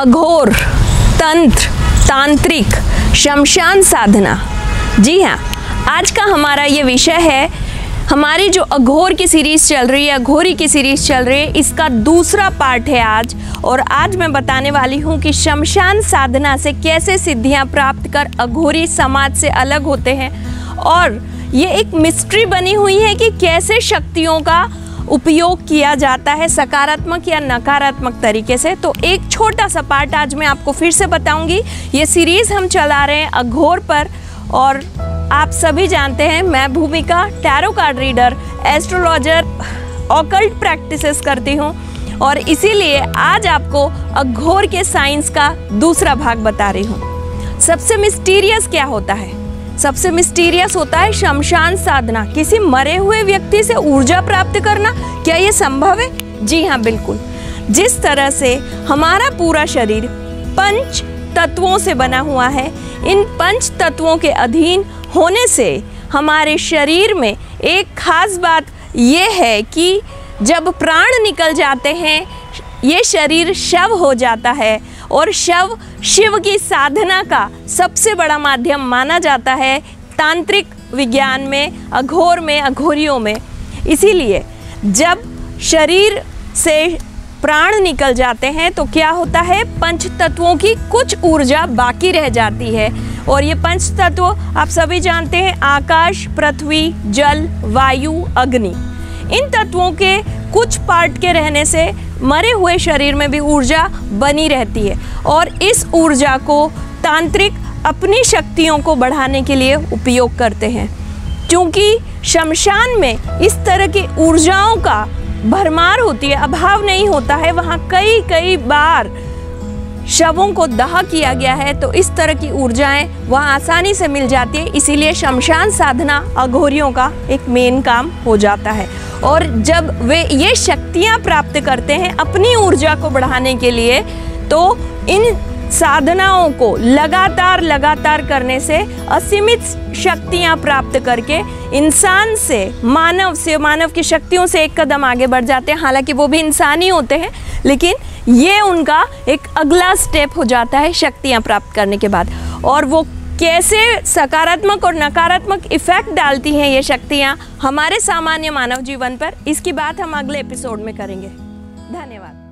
अघोर, तंत्र, तांत्रिक, शमशान साधना। जी हाँ, आज का हमारा ये विषय है। हमारी जो अघोर की सीरीज़ चल रही है, अघोरी की सीरीज़ चल रही है, इसका दूसरा पार्ट है आज। और आज मैं बताने वाली हूँ कि शमशान साधना से कैसे सिद्धियाँ प्राप्त कर अघोरी समाज से अलग होते हैं। और ये एक मिस्ट्री बनी हुई है कि कैसे शक्तियों का उपयोग किया जाता है, सकारात्मक या नकारात्मक तरीके से। तो एक छोटा सा पार्ट आज मैं आपको फिर से बताऊंगी। ये सीरीज़ हम चला रहे हैं अघोर पर, और आप सभी जानते हैं मैं भूमिका tarot card reader, astrologer, occult practices करती हूँ, और इसीलिए आज आपको अघोर के साइंस का दूसरा भाग बता रही हूँ। सबसे मिस्टीरियस क्या होता है? सबसे मिस्टीरियस होता है शमशान साधना, किसी मरे हुए व्यक्ति से ऊर्जा प्राप्त करना। क्या ये संभव है? जी हाँ, बिल्कुल। जिस तरह से हमारा पूरा शरीर 5 तत्वों से बना हुआ है, इन 5 तत्वों के अधीन होने से हमारे शरीर में एक खास बात ये है कि जब प्राण निकल जाते हैं, ये शरीर शव हो जाता है, और शव शिव की साधना का सबसे बड़ा माध्यम माना जाता है तांत्रिक विज्ञान में, अघोर में, अघोरियों में। इसीलिए जब शरीर से प्राण निकल जाते हैं तो क्या होता है, 5 तत्वों की कुछ ऊर्जा बाकी रह जाती है। और ये 5 तत्व आप सभी जानते हैं, आकाश, पृथ्वी, जल, वायु, अग्नि। इन तत्वों के कुछ पार्ट के रहने से मरे हुए शरीर में भी ऊर्जा बनी रहती है, और इस ऊर्जा को तांत्रिक अपनी शक्तियों को बढ़ाने के लिए उपयोग करते हैं। क्योंकि शमशान में इस तरह की ऊर्जाओं का भरमार होती है, अभाव नहीं होता है। वहाँ कई बार शवों को दाह किया गया है, तो इस तरह की ऊर्जाएं वहाँ आसानी से मिल जाती है। इसीलिए शमशान साधना अघोरियों का एक मेन काम हो जाता है। और जब वे ये शक्तियाँ प्राप्त करते हैं अपनी ऊर्जा को बढ़ाने के लिए, तो इन साधनाओं को लगातार करने से असीमित शक्तियाँ प्राप्त करके इंसान से, मानव की शक्तियों से एक कदम आगे बढ़ जाते हैं। हालांकि वो भी इंसान ही होते हैं, लेकिन ये उनका एक अगला स्टेप हो जाता है शक्तियाँ प्राप्त करने के बाद। और वो कैसे सकारात्मक और नकारात्मक इफेक्ट डालती हैं ये शक्तियाँ हमारे सामान्य मानव जीवन पर, इसकी बात हम अगले एपिसोड में करेंगे। धन्यवाद।